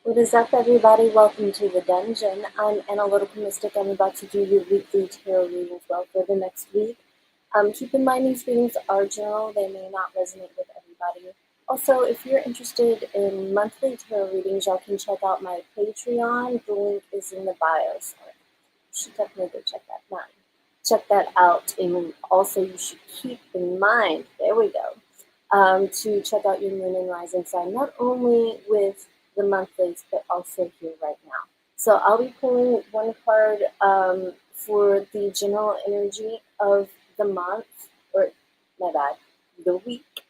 What is up, everybody? Welcome to the dungeon. I'm Analytical Mystic. I'm about to do your weekly tarot readings well for the next week. Keep in mind these readings are general. They may not resonate with everybody. Also, if you're interested in monthly tarot readings, y'all can check out my Patreon. The link is in the bio. So you should definitely go check that out. And also, you should keep in mind, there we go, to check out your moon and rising sign, not only with the monthlies, but also here right now. So I'll be pulling one card for the general energy of the month, or my bad, the week.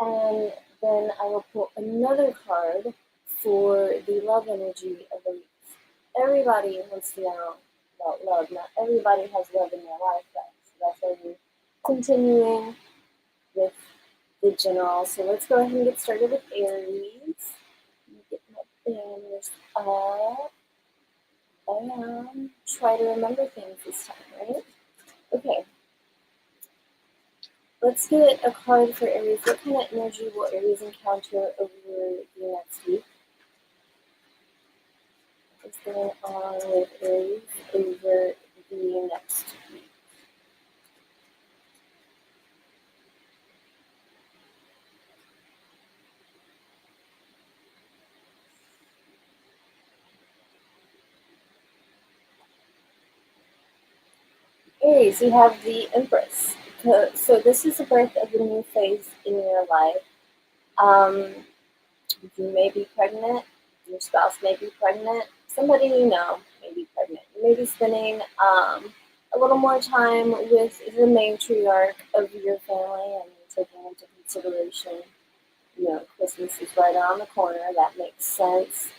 And then I will pull another card for the love energy of the week. Everybody wants to know about love. Not everybody has love in their life, guys. So that's why we're continuing with the general. So let's go ahead and get started with Aries. Get my banners up. And try to remember things this time, right? Okay. Let's get a card for Aries. What kind of energy will Aries encounter over the next week? What's going on with Aries over the next week? Aries, you have the Empress. So this is the birth of a new phase in your life. You may be pregnant, your spouse may be pregnant, somebody you know may be pregnant. You may be spending a little more time with the matriarch of your family, and taking into consideration, Christmas is right around the corner. That makes sense.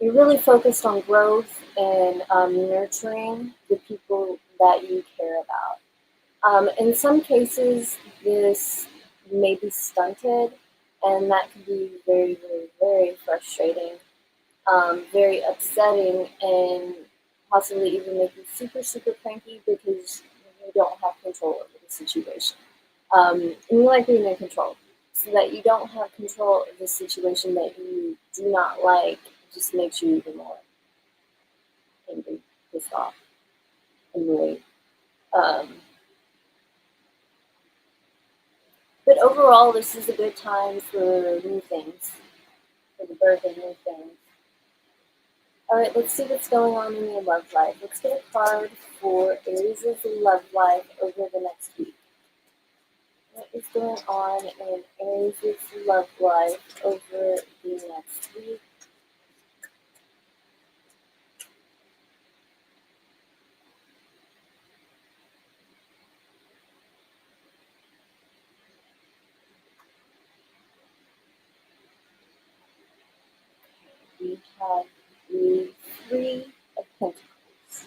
You're really focused on growth and nurturing the people that you care about. In some cases, this may be stunted, and that can be very, very, very frustrating, very upsetting, and possibly even make you super, super cranky because you don't have control over the situation. And you like being in control. So that you don't have control of the situation that you do not like just makes you even more angry, pissed off, annoyed. Um, But overall, this is a good time for new things, for the birth of new things. All right, let's see what's going on in your love life. Let's get a card for Aries' love life over the next week. What is going on in Aries' love life over the next week? We have the Three of Pentacles.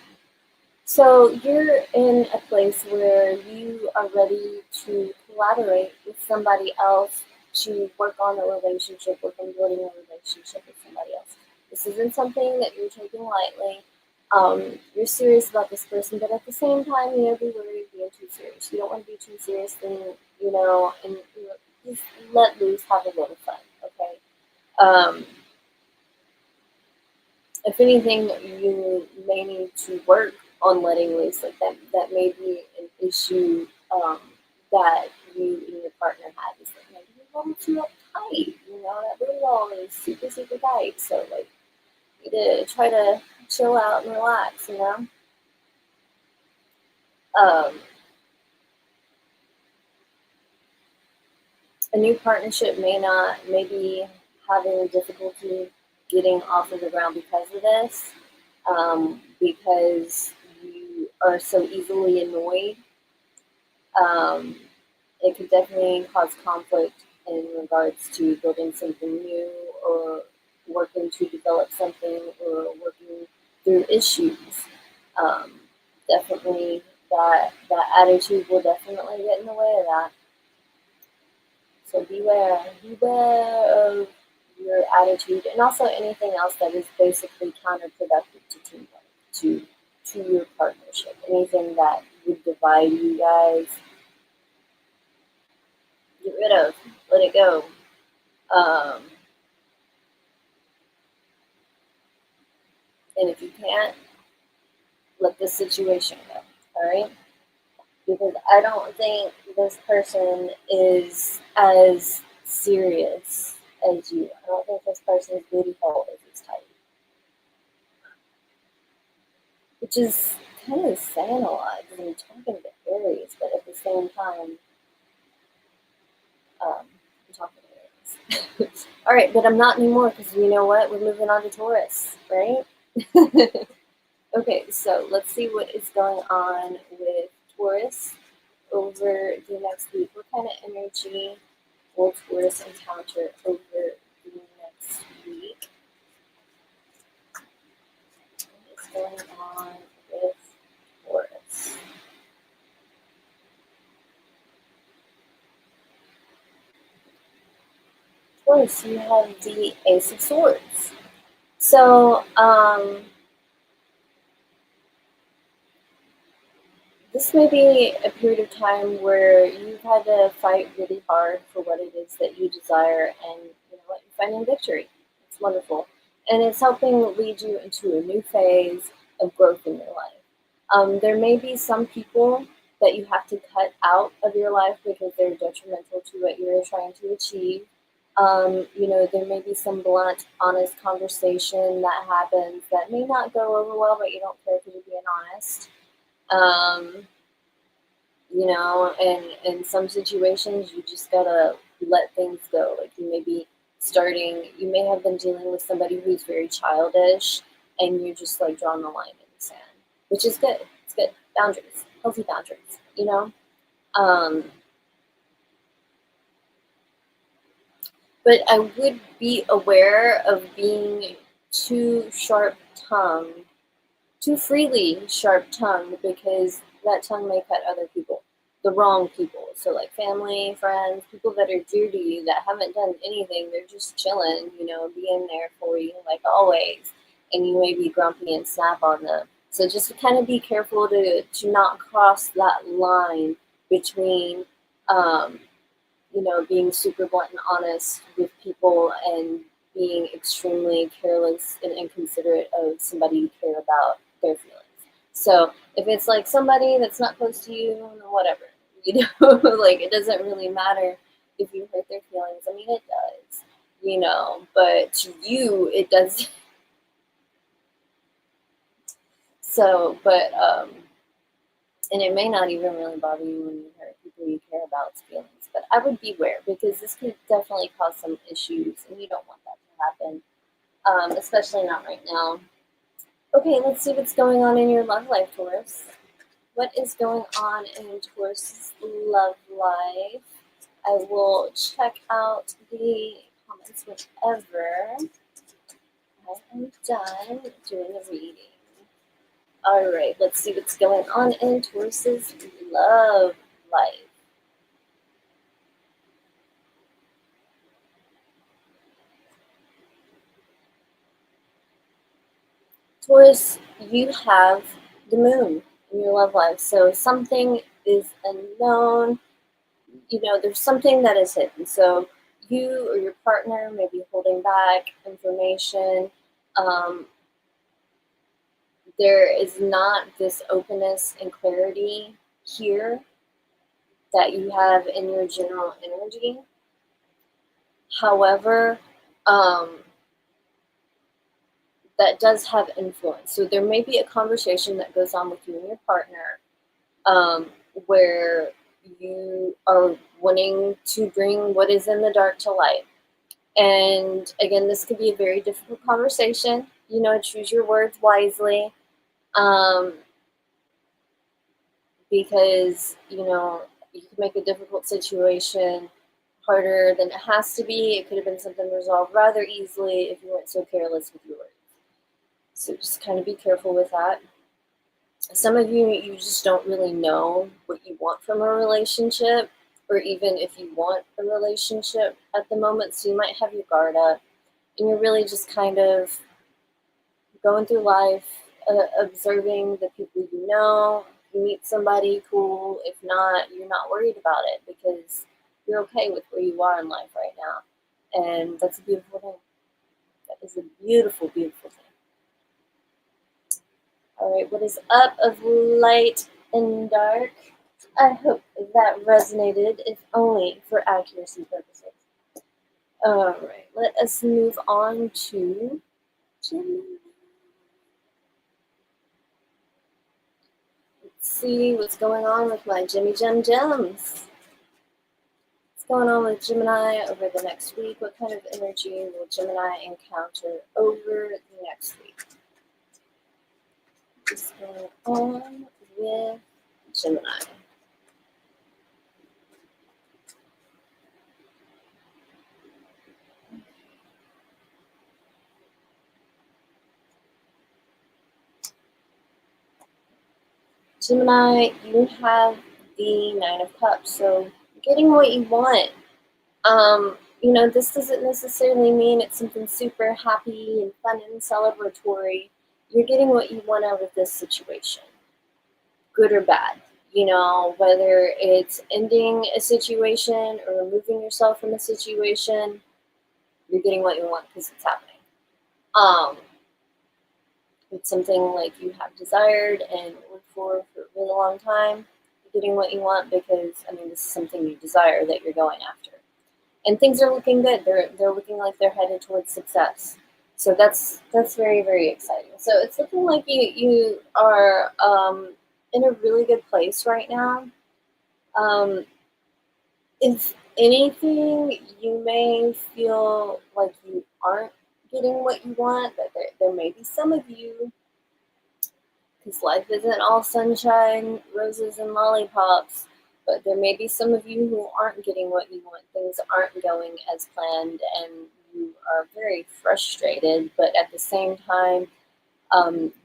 So you're in a place where you are ready to collaborate with somebody else to work on a relationship, work on building a relationship with somebody else. This isn't something that you're taking lightly. You're serious about this person, but at the same time, be wary of being too serious. You don't want to be too serious, then, and just let loose, have a little fun, okay? If anything, you may need to work on letting loose. Like that may be an issue that you and your partner had. Is that maybe you're a little too uptight. That little wall is super, super tight. So, like, you need to try to chill out and relax. Um, a new partnership may be having difficulty getting off of the ground because of this, because you are so easily annoyed. Um, it could definitely cause conflict in regards to building something new, or working to develop something, or working through issues. Um, Definitely that attitude will definitely get in the way of that. So beware of your attitude, and also anything else that is basically counterproductive to teamwork, to your partnership. Anything that would divide you guys, get rid of, let it go. Um, And if you can't, let the situation go. All right? Because I don't think this person is as serious as you. I don't think this person's booty hole is as tight. Which is kind of saying a lot because I'm talking to Aries, but at the same time, I'm talking to Aries. All right, but I'm not anymore because you know what? We're moving on to Taurus, right? Okay, so let's see what is going on with Taurus over the next week. What kind of energy will Taurus encounter over the next week? What is going on with Taurus? Taurus, you have the Ace of Swords. So, this may be a period of time where you've had to fight really hard for what it is that you desire, and you know what, you're finding victory. It's wonderful. And it's helping lead you into a new phase of growth in your life. There may be some people that you have to cut out of your life because they're detrimental to what you're trying to achieve. You know, there may be some blunt, honest conversation that happens that may not go over well, but you don't care because you're being honest. Um, you know, and in some situations, you just gotta let things go. Like you may have been dealing with somebody who's very childish, and you're just like drawing the line in the sand, which is good. It's good. Boundaries, healthy boundaries, you know? Um, but I would be aware of being too sharp tongued, too freely sharp tongued, because that tongue may cut other people, the wrong people. So, like family, friends, people that are dear to you that haven't done anything, they're just chilling, you know, being there for you, like always. And you may be grumpy and snap on them. So, just kind of be careful to not cross that line between, um, you know, being super blunt and honest with people and being extremely careless and inconsiderate of somebody you care about their feelings. So if it's like somebody that's not close to you, whatever, you know, like it doesn't really matter if you hurt their feelings. I mean, it does, you know, but to you, it does. So, but and it may not even really bother you when you hurt people you care about's feelings. But I would beware because this could definitely cause some issues, and you don't want that to happen, especially not right now. Okay, let's see what's going on in your love life, Taurus. What is going on in Taurus's love life? I will check out the comments whenever I am done doing the reading. All right, let's see what's going on in Taurus's love life. Taurus, you have the moon in your love life, so something is unknown. You know, there's something that is hidden. So you or your partner may be holding back information. Um, there is not this openness and clarity here that you have in your general energy. However, um, that does have influence. So there may be a conversation that goes on with you and your partner, where you are wanting to bring what is in the dark to light. And again, this could be a very difficult conversation. You know, choose your words wisely, um, because, you know, you can make a difficult situation harder than it has to be. It could have been something resolved rather easily if you weren't so careless with your words. So just kind of be careful with that. Some of you, you just don't really know what you want from a relationship, or even if you want a relationship at the moment. So you might have your guard up, and you're really just kind of going through life, observing the people you know. You meet somebody, cool. If not, you're not worried about it because you're okay with where you are in life right now. And that's a beautiful thing. That is a beautiful, beautiful thing. Alright, what is up of light and dark? I hope that resonated, if only for accuracy purposes. Alright, let us move on to Gemini. Let's see what's going on with my Jimmy Gems. What's going on with Gemini over the next week? What kind of energy will Gemini encounter over the next week? What's going on with Gemini? Gemini, you have the Nine of Cups, so getting what you want. This doesn't necessarily mean it's something super happy and fun and celebratory. You're getting what you want out of this situation, good or bad. Whether it's ending a situation or removing yourself from a situation, you're getting what you want because it's happening. It's something like you have desired and worked for a really long time. You're getting what you want because, this is something you desire that you're going after. And things are looking good. They're looking like they're headed towards success. So that's very, very exciting. So it's looking like you are in a really good place right now. If anything, you may feel like you aren't getting what you want, but there may be some of you, because life isn't all sunshine, roses, and lollipops, but there may be some of you who aren't getting what you want. Things aren't going as planned, and you are very frustrated, but at the same time,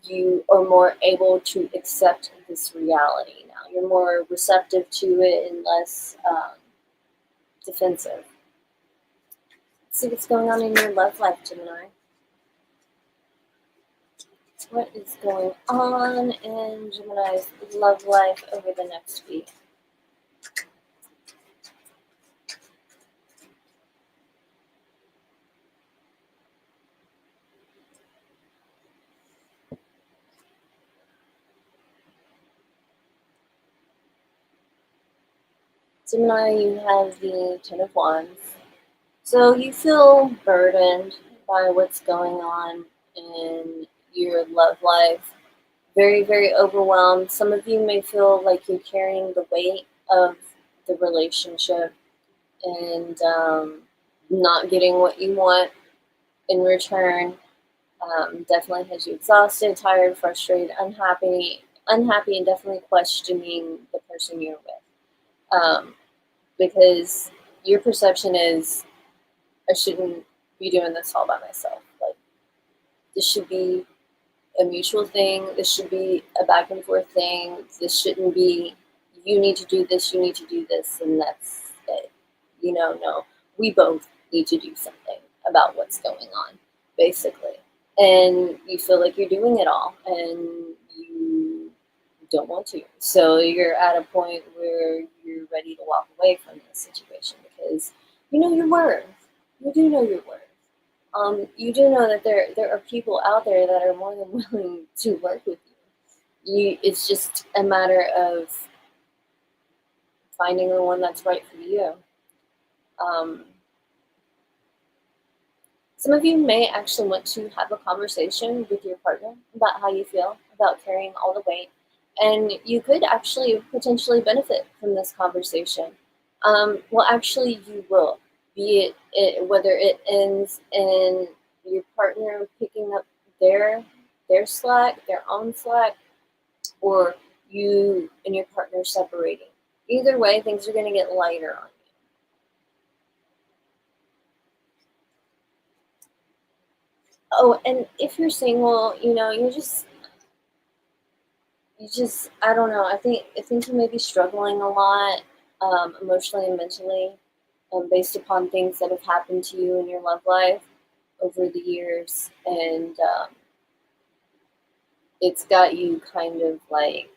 you are more able to accept this reality now. You're more receptive to it and less defensive. Let's see what's going on in your love life, Gemini. What is going on in Gemini's love life over the next week? Gemini, you have the Ten of Wands. So you feel burdened by what's going on in your love life. Very, very overwhelmed. Some of you may feel like you're carrying the weight of the relationship and not getting what you want in return. Definitely has you exhausted, tired, frustrated, unhappy, and definitely questioning the person you're with. Because your perception is, I shouldn't be doing this all by myself. Like, this should be a mutual thing. This should be a back and forth thing. This shouldn't be, you need to do this, you need to do this, and that's it. No, we both need to do something about what's going on, basically. And you feel like you're doing it all, and you don't want to. So you're at a point where you're ready to walk away from this situation because you know your worth. You do know your worth. You do know that there are people out there that are more than willing to work with you. It's just a matter of finding the one that's right for you. Some of you may actually want to have a conversation with your partner about how you feel about carrying all the weight, and you could actually potentially benefit from this conversation. Actually, you will. Be it whether it ends in your partner picking up their slack, their own slack, or you and your partner separating. Either way, things are going to get lighter on you. Oh, and if you're single, I don't know. I think you may be struggling a lot, emotionally and mentally, based upon things that have happened to you in your love life over the years, and it's got you kind of like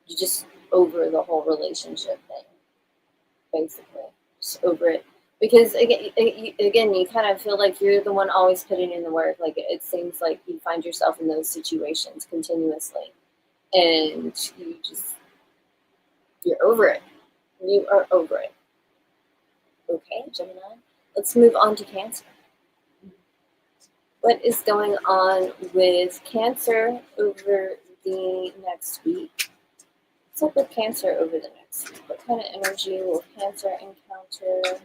you just over the whole relationship thing, basically, just over it. Because again, you kind of feel like you're the one always putting in the work. Like it seems like you find yourself in those situations continuously, and you're over it. You are over it. Okay, Gemini. Let's move on to Cancer. What is going on with Cancer over the next week? What's up with Cancer over the next week? What kind of energy will Cancer encounter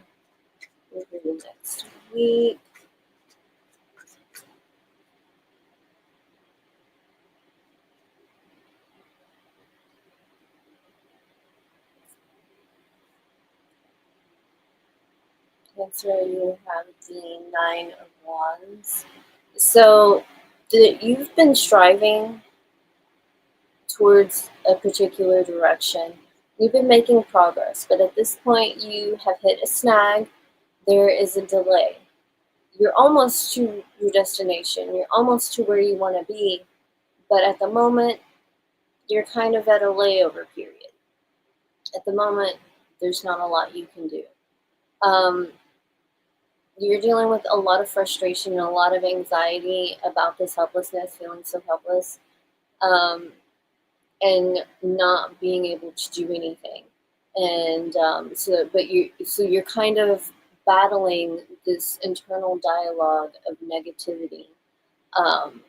over the next week? Cancer, you have the Nine of Wands. So you've been striving towards a particular direction. You've been making progress, but at this point you have hit a snag. There is a delay. You're almost to your destination. You're almost to where you want to be, but at the moment you're kind of at a layover period. At the moment, there's not a lot you can do. Um, you're dealing with a lot of frustration and a lot of anxiety about this helplessness, feeling so helpless, um, and not being able to do anything. And so you're kind of battling this internal dialogue of negativity. Um,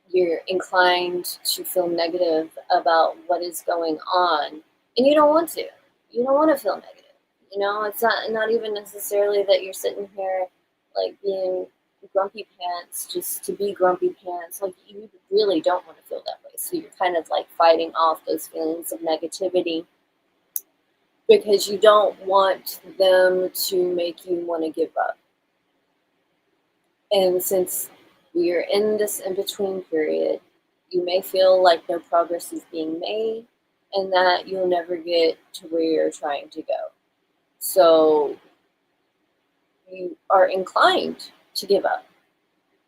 you're inclined to feel negative about what is going on, and you don't want to. You don't want to feel negative. It's not even necessarily that you're sitting here like being grumpy pants just to be grumpy pants. Like you really don't want to feel that way. So you're kind of like fighting off those feelings of negativity because you don't want them to make you want to give up. And since we're in this in between period, you may feel like no progress is being made and that you'll never get to where you're trying to go. So you are inclined to give up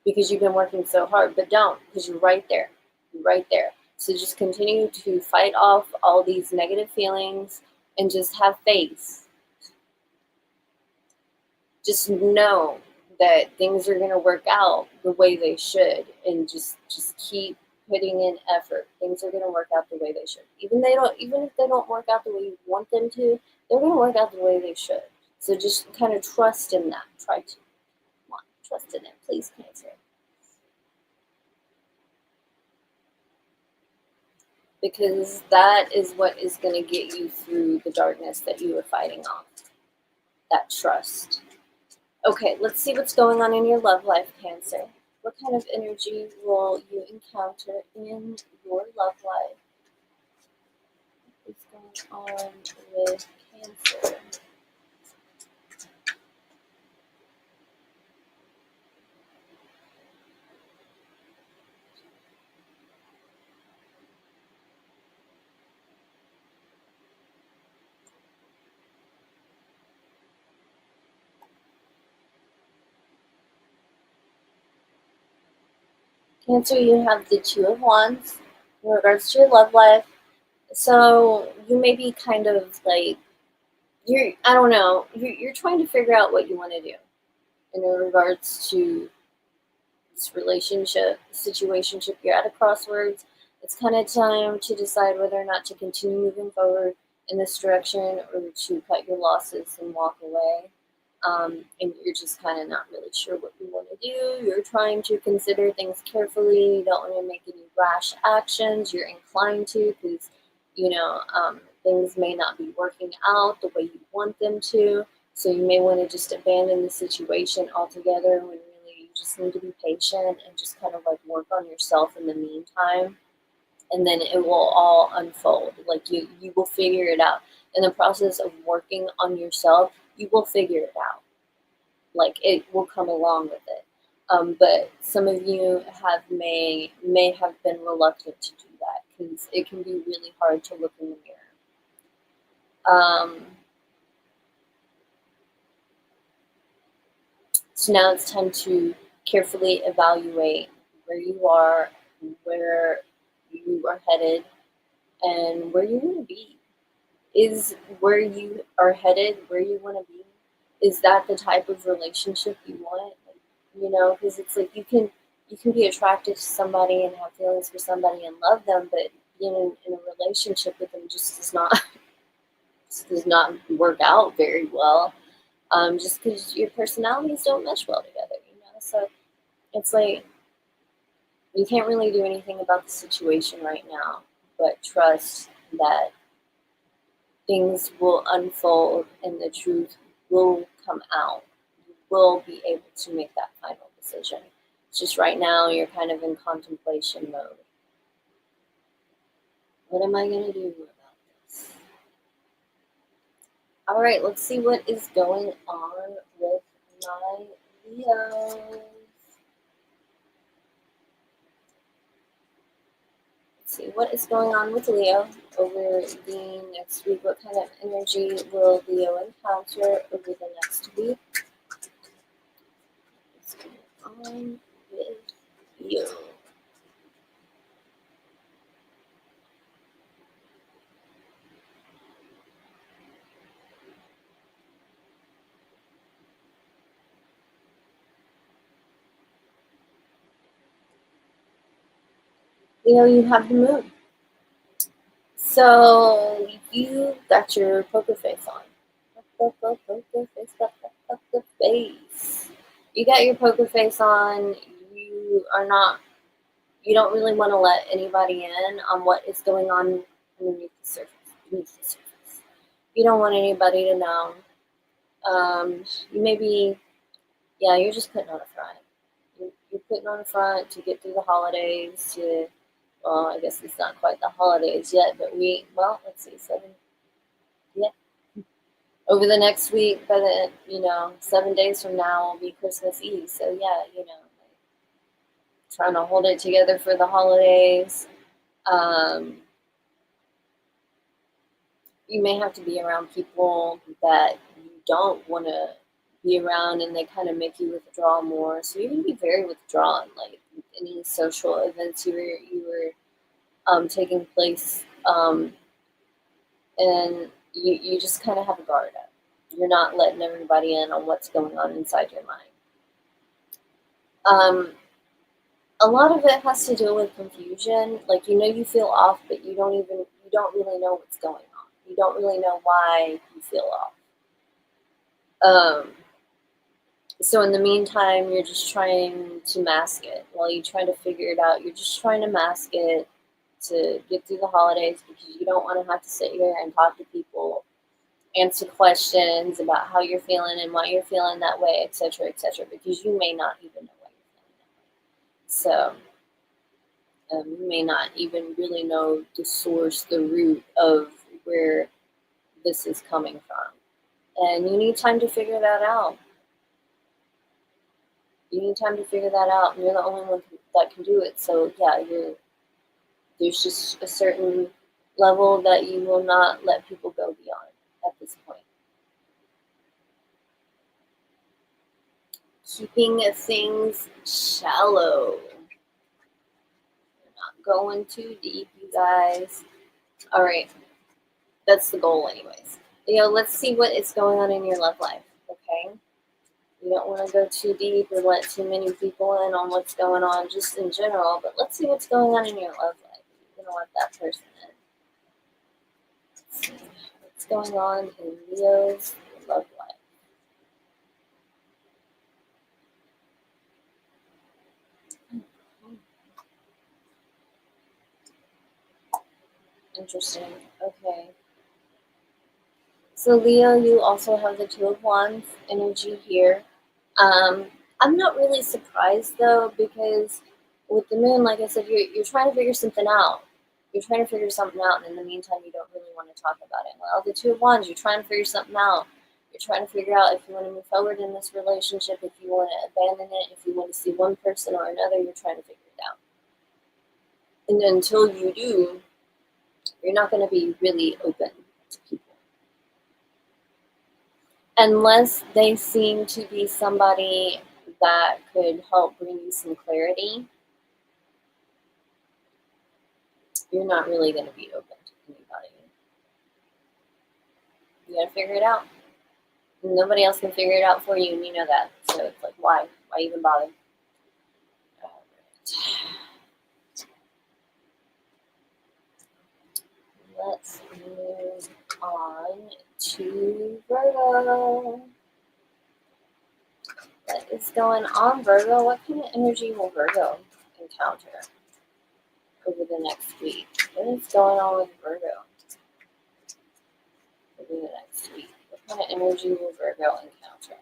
because you've been working so hard, but don't, because you're right there. You're right there. So just continue to fight off all these negative feelings and just have faith. Just know that things are going to work out the way they should, and just keep putting in effort. Things are going to work out the way they should. Even if they don't work out the way you want them to, they're going to work out the way they should. So just kind of trust in that. Try to. Come on, trust in it, please, Cancer. Because that is what is going to get you through the darkness that you are fighting off. That trust. Okay, let's see what's going on in your love life, Cancer. What kind of energy will you encounter in your love life? What's going on with Cancer? Cancer, you have the Two of Wands in regards to your love life. So you may be kind of like, I don't know, you're trying to figure out what you want to do in regards to this relationship, situationship. You're at a crossroads. It's kind of time to decide whether or not to continue moving forward in this direction or to cut your losses and walk away. And you're just kind of not really sure what you want to do. You're trying to consider things carefully. You don't want to make any rash actions. You're inclined to because, things may not be working out the way you want them to. So you may want to just abandon the situation altogether when really you just need to be patient and just kind of like work on yourself in the meantime. And then it will all unfold. Like you will figure it out. In the process of working on yourself, you will figure it out. Like it will come along with it. But some of you may have been reluctant to do that because it can be really hard to look in the mirror. So now it's time to carefully evaluate where you are, where you are headed, and where you want to be. Is where you are headed where you want to be? is that the type of relationship you want? Because it's like you can be attracted to somebody and have feelings for somebody and love them, but being in a relationship with them just does not just does not work out very well. Just because your personalities don't mesh well together. So it's like you can't really do anything about the situation right now, but trust that things will unfold and the truth will come out. You will be able to make that final decision. It's just right now you're kind of in contemplation mode. What am I going to do about this? All right, let's see what is going on with my Leos. Let's see what is going on with Leo over the next week. What kind of energy will Leo encounter over the next week? What's going on with Leo? Leo, you have the moon. So you got your poker face on. Poker face, poker face. You got your poker face on. You are not. You don't really want to let anybody in on what is going on underneath the surface. You don't want anybody to know. You maybe, yeah, you're just putting on a front. You're putting on a front to get through the holidays. Well, I guess it's not quite the holidays yet, but let's see, yeah. Over the next week, by the 7 days from now will be Christmas Eve. So yeah, like trying to hold it together for the holidays. Um, you may have to be around people that you don't want to be around, and they kind of make you withdraw more. So you're gonna be very withdrawn, like any social events you were taking place, and you just kind of have a guard up. You're not letting everybody in on what's going on inside your mind. A lot of it has to do with confusion. Like you feel off, but you don't really know what's going on. You don't really know why you feel off. Um, so in the meantime, you're just trying to mask it. While you try to figure it out, you're just trying to mask it to get through the holidays because you don't want to have to sit here and talk to people, answer questions about how you're feeling and why you're feeling that way, etc., etc., because you may not even know why you're feeling that way. So you may not even really know the source, the root of where this is coming from. And you need time to figure that out. You need time to figure that out, and you're the only one that can do it. So yeah, there's just a certain level that you will not let people go beyond at this point. Keeping things shallow. You're not going too deep, you guys. All right, that's the goal, anyways. Let's see what is going on in your love life. Okay. You don't want to go too deep or let too many people in on what's going on just in general, but let's see what's going on in your love life. You're going to let that person in. Let's see what's going on in Leo's love life. Interesting. Okay. So Leo, you also have the Two of Wands energy here. Um, I'm not really surprised though, because with the moon, like I said, you're trying to figure something out. You're trying to figure something out, and in the meantime, you don't really want to talk about it. Well, the Two of Wands, you're trying to figure something out. You're trying to figure out if you want to move forward in this relationship, if you want to abandon it, if you want to see one person or another, you're trying to figure it out. And until you do, you're not going to be really open to people. Unless they seem to be somebody that could help bring you some clarity, you're not really going to be open to anybody. You got to figure it out. Nobody else can figure it out for you, and you know that. So it's like, why? Why even bother? Let's move on to Virgo. What is going on, Virgo? What kind of energy will Virgo encounter over the next week? What is going on with Virgo over the next week? What kind of energy will Virgo encounter?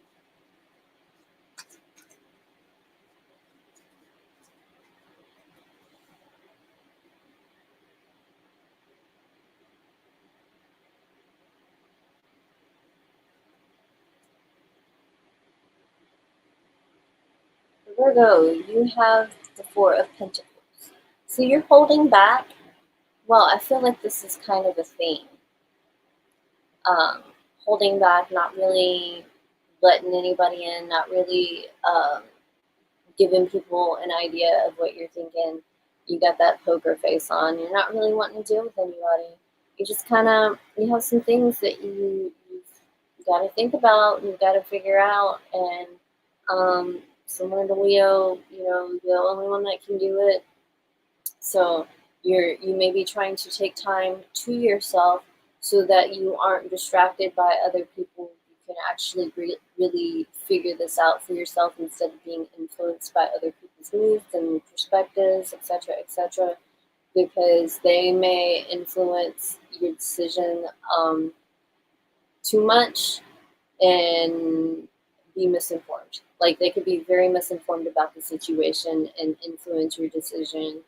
Virgo, you have the Four of Pentacles. So you're holding back. Well, I feel like this is kind of a theme. Holding back, not really letting anybody in, not really giving people an idea of what you're thinking. You got that poker face on. You're not really wanting to deal with anybody. You just kind of, you have some things that you've got to think about, you've got to figure out. And similar to Leo, the only one that can do it. So you may be trying to take time to yourself so that you aren't distracted by other people. You can actually really figure this out for yourself instead of being influenced by other people's moods and perspectives, etc., because they may influence your decision too much and be misinformed. Like they could be very misinformed about the situation and influence your decision,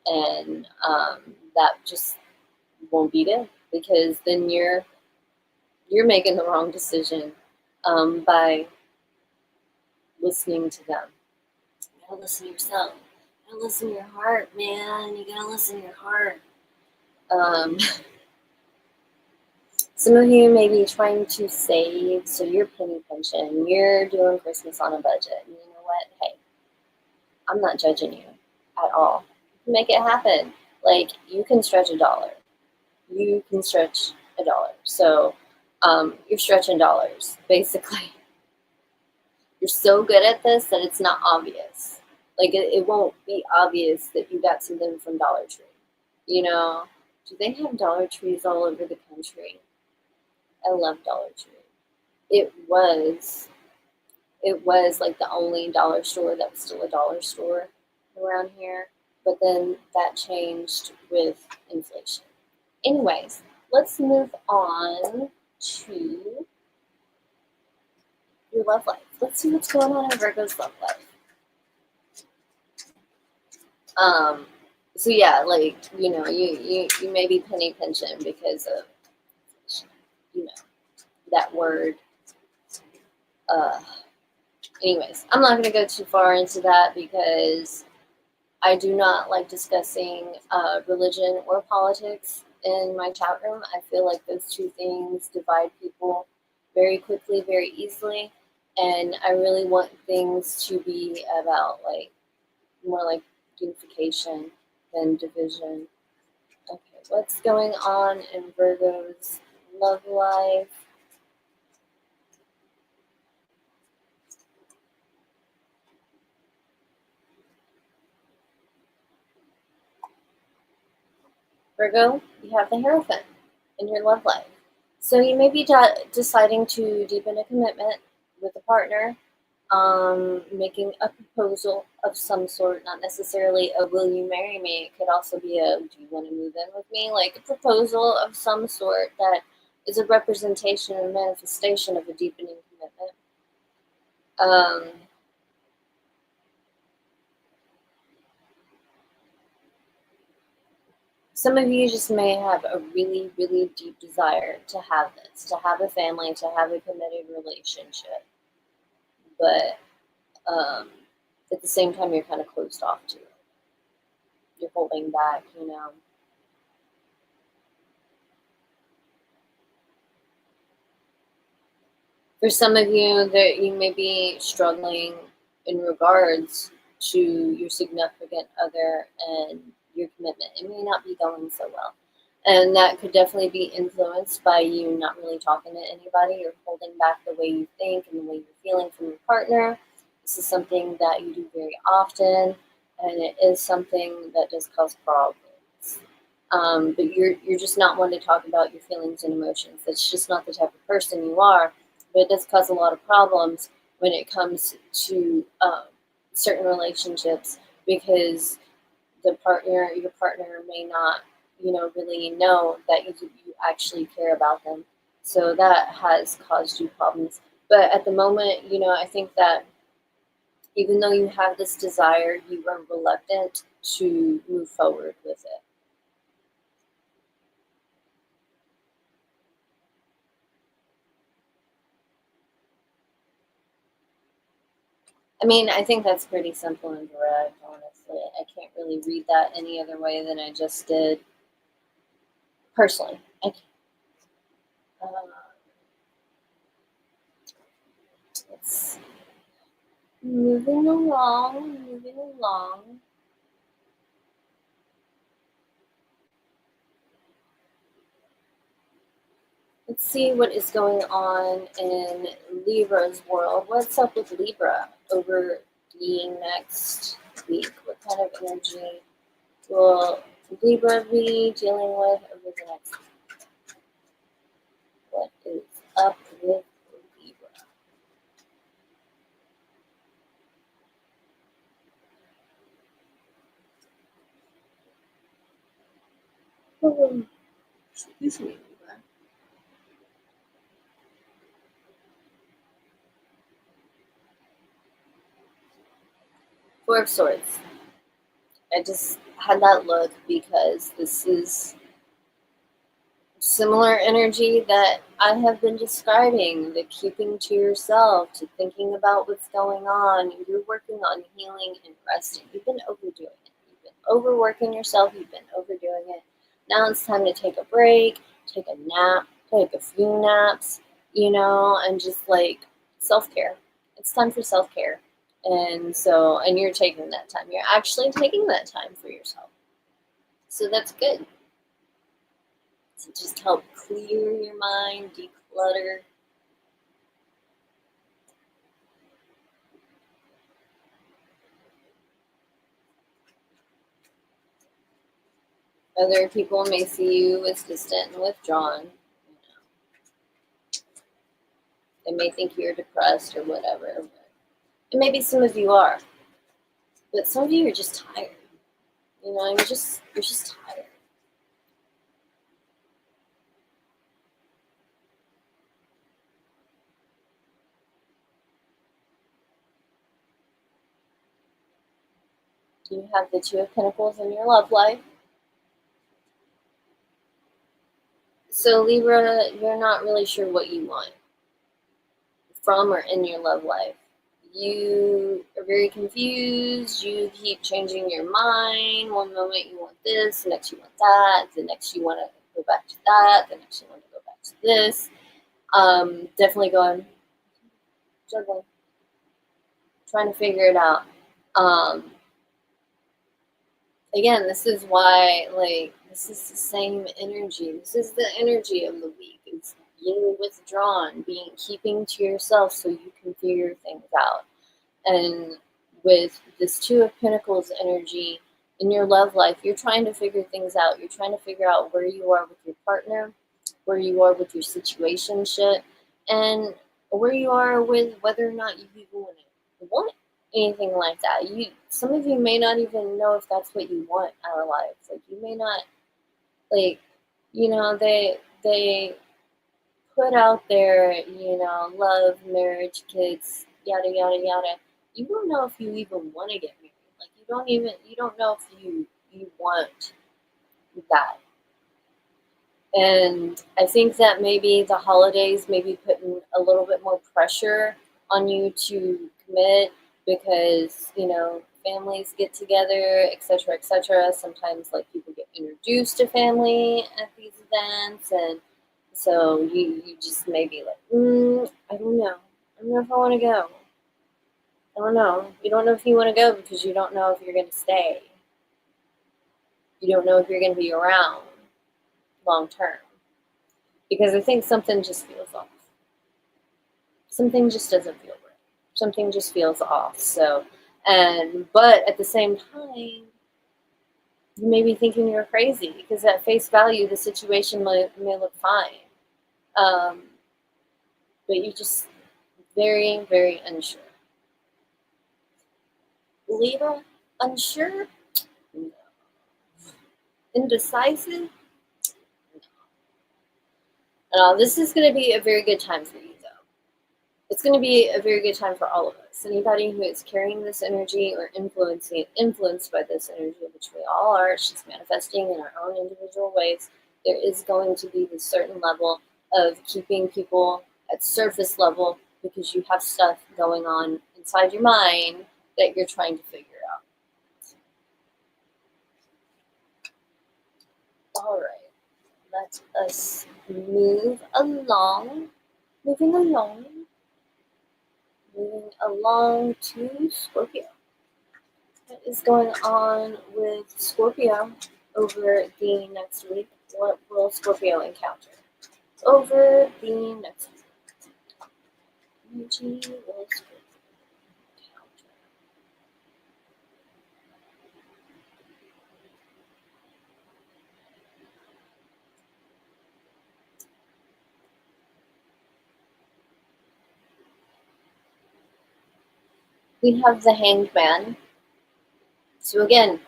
and that just won't be good because then you're making the wrong decision by listening to them. You gotta listen to yourself. You gotta listen to your heart, man. You gotta listen to your heart. Um, some of you may be trying to save, so you're penny pinching. You're doing Christmas on a budget. And you know what? Hey, I'm not judging you at all. You can make it happen. Like, you can stretch a dollar. You can stretch a dollar. So you're stretching dollars, basically. You're so good at this that it's not obvious. Like, it won't be obvious that you got something from Dollar Tree. Do they have Dollar Trees all over the country? I love Dollar Tree. It was like the only dollar store that was still a dollar store around here, but then that changed with inflation. Anyways, let's move on to your love life. Let's see what's going on in Virgo's love life. So yeah, like, you may be penny pinching because of, that word. Anyways, I'm not going to go too far into that because I do not like discussing religion or politics in my chat room. I feel like those two things divide people very quickly, very easily, and I really want things to be about more like unification than division. Okay, what's going on in Virgo's love life? Virgo, you have the Hierophant in your love life. So you may be deciding to deepen a commitment with a partner, making a proposal of some sort, not necessarily a will you marry me. It could also be a do you want to move in with me? Like a proposal of some sort that is a representation and manifestation of a deepening commitment. Some of you just may have a really, really deep desire to have this, to have a family, to have a committed relationship. But at the same time, you're kind of closed off to it. You're holding back, For some of you, that you may be struggling in regards to your significant other and your commitment. It may not be going so well. And that could definitely be influenced by you not really talking to anybody or holding back the way you think and the way you're feeling from your partner. This is something that you do very often, and it is something that does cause problems. But you're just not one to talk about your feelings and emotions. That's just not the type of person you are. But it does cause a lot of problems when it comes to certain relationships, because your partner may not, really know that you actually care about them. So that has caused you problems. But at the moment, I think that even though you have this desire, you are reluctant to move forward with it. I mean, I think that's pretty simple and direct, honestly. I can't really read that any other way than I just did personally. I can't. Uh, it's moving along. Let's see what is going on in Libra's world. What's up with Libra over the next week? What kind of energy will Libra be dealing with over the next week? What is up with Libra? Oh, excuse me, Libra. Four of Swords. I just had that look because this is similar energy that I have been describing, the keeping to yourself, to thinking about what's going on. You're working on healing and resting. You've been overdoing it. You've been overworking yourself. You've been overdoing it. Now it's time to take a break, take a nap, take a few naps, and just like self care. It's time for self care. And you're taking that time. You're actually taking that time for yourself. So that's good, to just help clear your mind, declutter. Other people may see you as distant and withdrawn. They may think you're depressed or whatever. And maybe some of you are, but some of you are just tired. You're just tired. You have the Two of Pentacles in your love life. So Libra, you're not really sure what you want from or in your love life. You are very confused. You keep changing your mind. One moment you want this, the next you want that, the next you want to go back to that, the next you want to go back to this. Definitely going, juggling, trying to figure it out. Um, Again, this is why, this is the same energy. This is the energy of the week. It's being withdrawn, keeping to yourself so you can figure things out. And with this Two of Pentacles energy in your love life, you're trying to figure things out. You're trying to figure out where you are with your partner, where you are with your situationship, and where you are with whether or not you even want anything like that. Some of you may not even know if that's what you want out of life. Like, you may not, like, they put out there, love, marriage, kids, yada yada yada. You don't know if you even want to get married. Like, you don't know if you want that. And I think that maybe the holidays may be putting a little bit more pressure on you to commit, because, families get together, etc., etc. Sometimes, like, people get introduced to family at these events, and so you just may be like, I don't know. I don't know if I want to go. I don't know. You don't know if you want to go because you don't know if you're going to stay. You don't know if you're going to be around. long term. Because I think something just feels off. Something just doesn't feel right. Something just feels off. But at the same time, you may be thinking you're crazy because at face value, the situation may look fine. Um, but you're just very, very unsure. Libra, unsure? No. Indecisive? No. This is going to be a very good time for you, though. It's going to be a very good time for all of us. Anybody who is carrying this energy or influenced by this energy, which we all are, it's just manifesting in our own individual ways, there is going to be this certain level of keeping people at surface level because you have stuff going on inside your mind that you're trying to figure out. All right, let us move along. Moving along to Scorpio. What is going on with Scorpio over the next week? What will Scorpio encounter over the next week? Energy will Scorpio encounter. We have the Hanged Man. So again,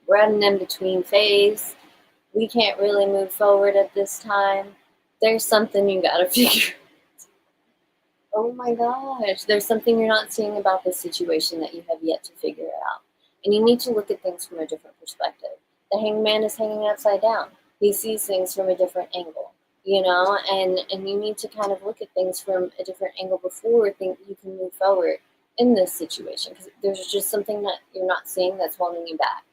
we're at an in-between phase. We can't really move forward at this time. There's something you gotta figure. Oh my gosh, there's something you're not seeing about this situation that you have yet to figure out. And you need to look at things from a different perspective. The Hanged Man is hanging upside down. He sees things from a different angle, and you need to kind of look at things from a different angle before you can move forward in this situation, because there's just something that you're not seeing that's holding you back.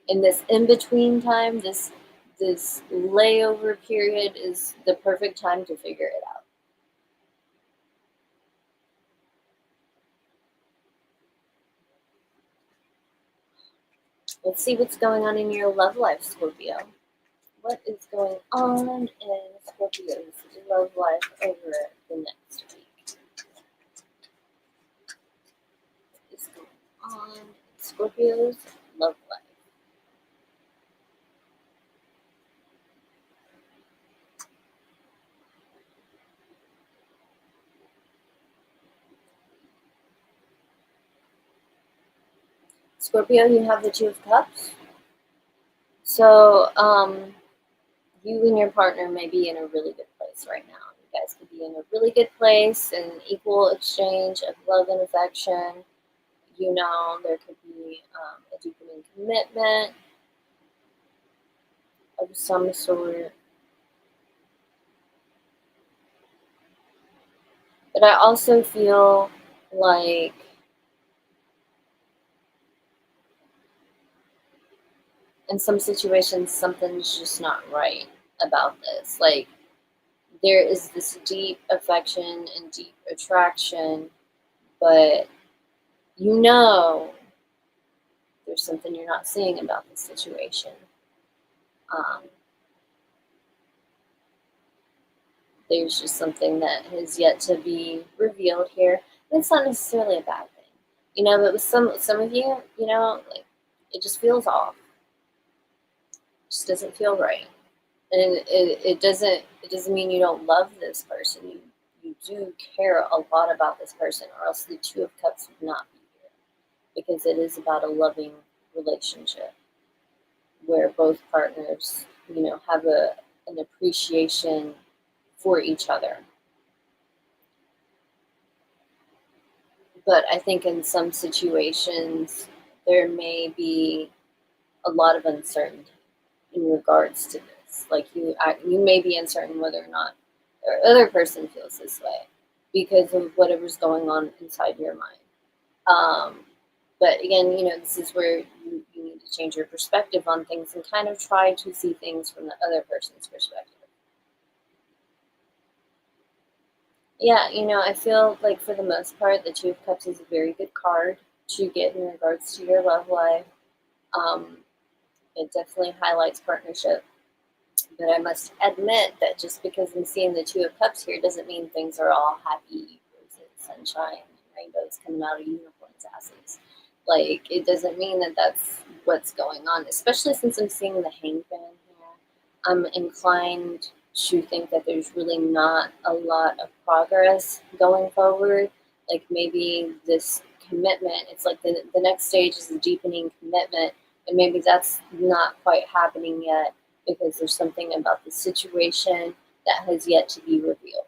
In this in-between time, this layover period is the perfect time to figure it out. Let's see what's going on in your love life, Scorpio. What is going on in Scorpio's love life over the next week? What is going on in Scorpio's love life? Scorpio, you have the Two of Cups. So, you and your partner may be in a really good place right now. You guys could be in a really good place, an equal exchange of love and affection. There could be a deepening commitment of some sort. But I also feel like in some situations, something's just not right about this. Like, there is this deep affection and deep attraction, but there's something you're not seeing about this situation. There's just something that has yet to be revealed here. And it's not necessarily a bad thing, but with some of you, like, it just feels off. It just doesn't feel right. And it doesn't mean you don't love this person. You do care a lot about this person, or else the Two of Cups would not be here. Because it is about a loving relationship where both partners, have an appreciation for each other. But I think in some situations there may be a lot of uncertainty in regards to this. Like, you may be uncertain whether or not the other person feels this way because of whatever's going on inside your mind. But again, this is where you need to change your perspective on things and kind of try to see things from the other person's perspective. Yeah, I feel like for the most part, the Two of Cups is a very good card to get in regards to your love life. It definitely highlights partnership. But I must admit that just because I'm seeing the Two of Cups here doesn't mean things are all happy, roses, sunshine, and rainbows coming out of unicorns' asses. Like, it doesn't mean that that's what's going on, especially since I'm seeing the Hangman here. I'm inclined to think that there's really not a lot of progress going forward. Like, maybe this commitment, it's like the next stage is a deepening commitment, and maybe that's not quite happening yet because there's something about the situation that has yet to be revealed.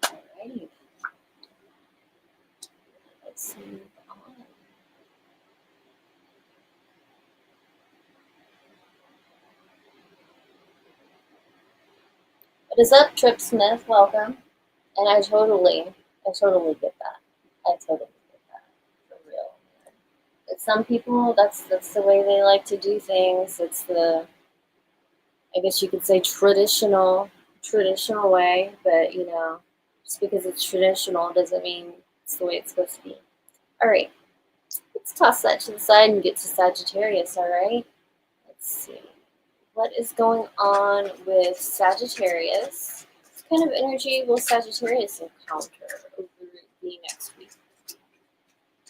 Alrighty, let's move on. What is up, Trip Smith? Welcome. And I totally get that. I totally get that for real. But some people, that's the way they like to do things. It's the, I guess you could say, traditional way. But just because it's traditional doesn't mean it's the way it's supposed to be. All right, let's toss that to the side and get to Sagittarius. All right. Let's see. What is going on with Sagittarius? What kind of energy will Sagittarius encounter over the next week?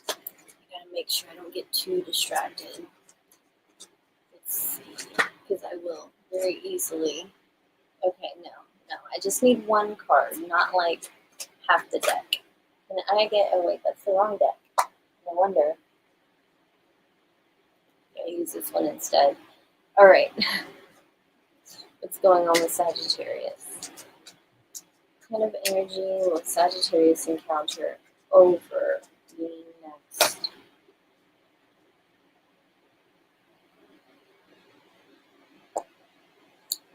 I gotta make sure I don't get too distracted. Let's see, because I will very easily. Okay, no. I just need one card, not like half the deck. And I get, oh wait, that's the wrong deck. No wonder. I use this one instead. All right. What's going on with Sagittarius? What kind of energy will Sagittarius encounter over the next?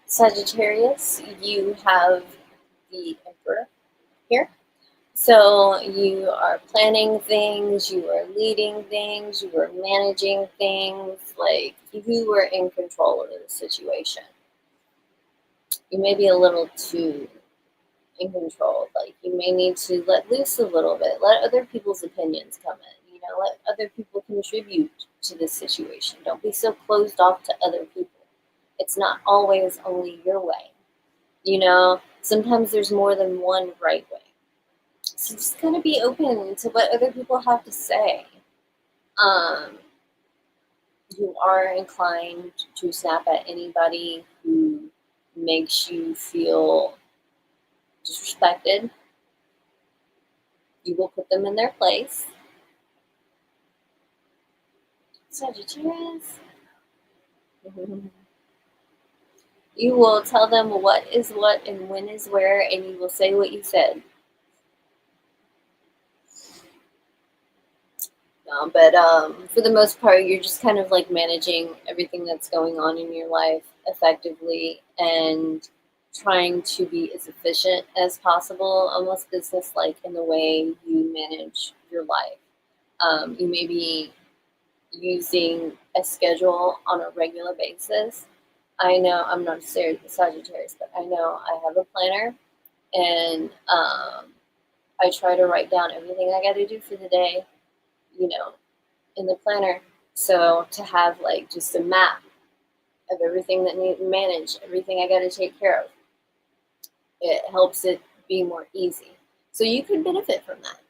Sagittarius, you have the Emperor here. So you are planning things, you are leading things, you are managing things, like you were in control of the situation. You may be a little too in control. Like, you may need to let loose a little bit, let other people's opinions come in, let other people contribute to this situation. Don't be so closed off to other people. It's not always only your way. Sometimes there's more than one right way. So just kind of be open to what other people have to say. You are inclined to snap at anybody who makes you feel disrespected. You will put them in their place. Sagittarius. You will tell them what is what and when is where, and you will say what you said. But for the most part, you're just kind of like managing everything that's going on in your life effectively and trying to be as efficient as possible, almost business-like in the way you manage your life. You may be using a schedule on a regular basis. I know I'm not a Sagittarius, but I know I have a planner, and I try to write down everything I got to do for the day, in the planner. So to have like just a map of everything that needs to manage, everything I got to take care of, it helps it be more easy. So you could benefit from that.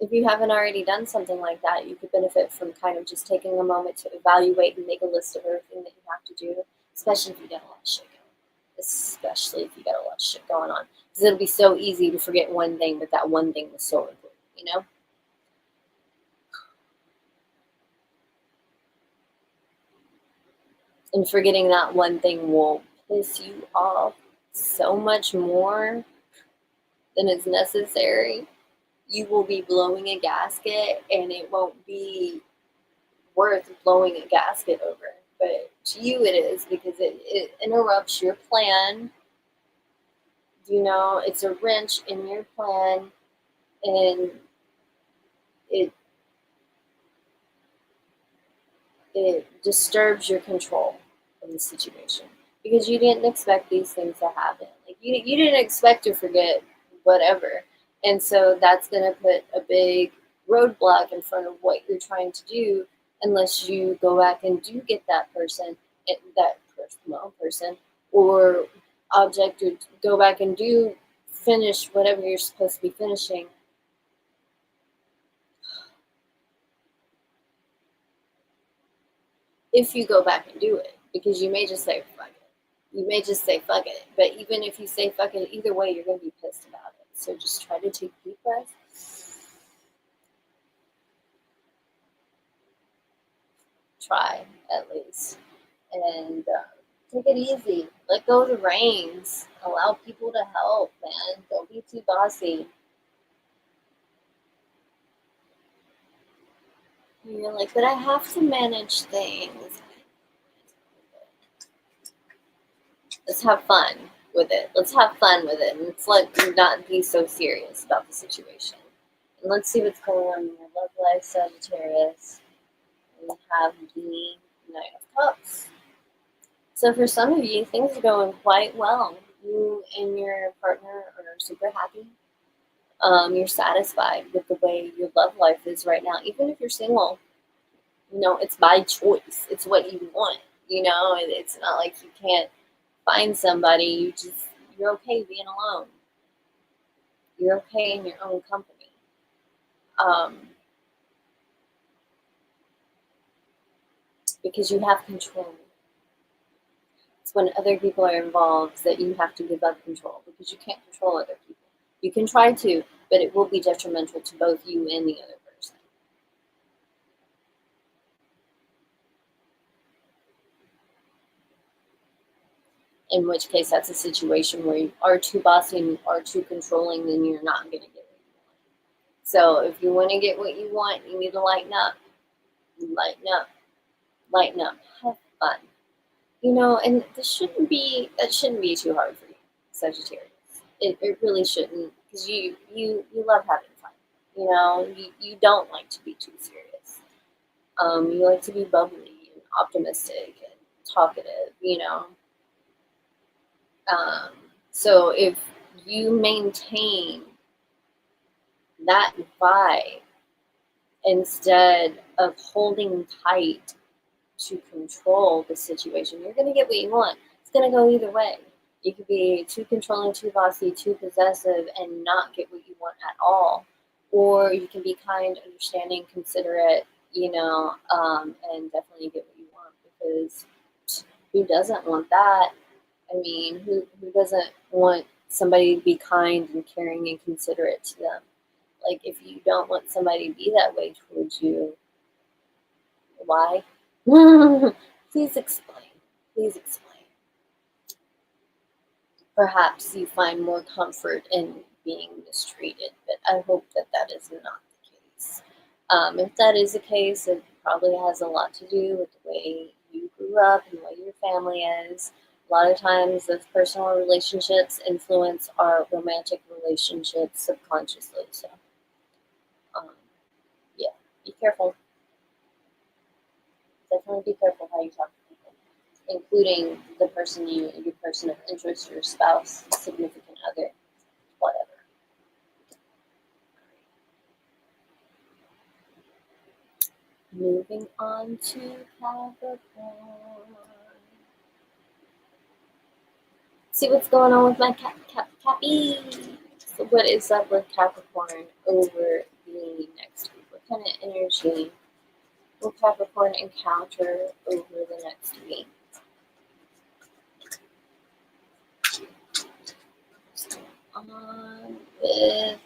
If you haven't already done something like that, you could benefit from kind of just taking a moment to evaluate and make a list of everything that you have to do, especially if you got a lot of shit going. Especially if you got a lot of shit going on. Because it'll be so easy to forget one thing, but that one thing was so important, And forgetting that one thing will piss you off so much more than is necessary. You will be blowing a gasket, and it won't be worth blowing a gasket over. But to you it is, because it interrupts your plan. It's a wrench in your plan, and it disturbs your control of the situation because you didn't expect these things to happen. Like, you didn't expect to forget whatever. And so that's going to put a big roadblock in front of what you're trying to do unless you go back and do get that person, person or object, or go back and do finish whatever you're supposed to be finishing. If you go back and do it, because you may just say fuck it. You may just say fuck it, but even if you say fuck it, either way, you're going to be pissed about it. So just try to take deep breaths. Try, at least. And take it easy. Let go of the reins. Allow people to help, man. Don't be too bossy. And you're like, but I have to manage things. Let's have fun with it. Let's have fun with it. And let's not be so serious about the situation. And let's see what's going on in your love life, Sagittarius. We have the Knight of Cups. So for some of you, things are going quite well. You and your partner are super happy. You're satisfied with the way your love life is right now. Even if you're single, it's by choice. It's what you want. It's not like you can't find somebody. You're okay being alone. You're okay in your own company. Because you have control. It's when other people are involved that you have to give up control, because you can't control other people. You can try to, but it will be detrimental to both you and the other person. In which case, that's a situation where you are too bossy and you are too controlling, then you're not going to get what you want. So if you want to get what you want, you need to lighten up. Lighten up. Lighten up. Have fun. And that shouldn't be too hard for you, Sagittarius. It really shouldn't, because you love having fun. You don't like to be too serious. You like to be bubbly and optimistic and talkative. So if you maintain that vibe instead of holding tight to control the situation, you're going to get what you want. It's going to go either way. You could be too controlling, too bossy, too possessive, and not get what you want at all. Or you can be kind, understanding, considerate, and definitely get what you want, because who doesn't want that? I mean, who doesn't want somebody to be kind and caring and considerate to them? Like, if you don't want somebody to be that way towards you, why? Please explain. Please explain. Perhaps you find more comfort in being mistreated, but I hope that is not the case. If that is the case, it probably has a lot to do with the way you grew up and the way your family is. A lot of times, those personal relationships influence our romantic relationships subconsciously. So, yeah, be careful. Definitely be careful how you talk to people, including the person your person of interest, your spouse, significant other, whatever. Moving on to Capricorn. See what's going on with my Cappy. So what is up with Capricorn over the next week? What kind of energy will Capricorn encounter over the next week? What's going on with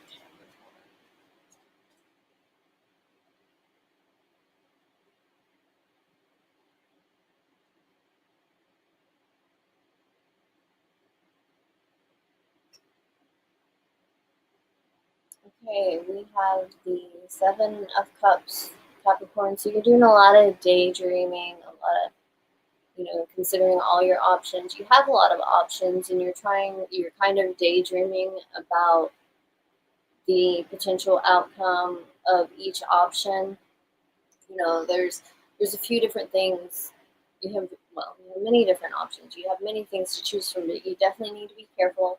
Okay, we have the Seven of Cups, Capricorn. So you're doing a lot of daydreaming, a lot of, considering all your options. You have a lot of options, and you're kind of daydreaming about the potential outcome of each option. There's a few different things. You have many different options. You have many things to choose from, but you definitely need to be careful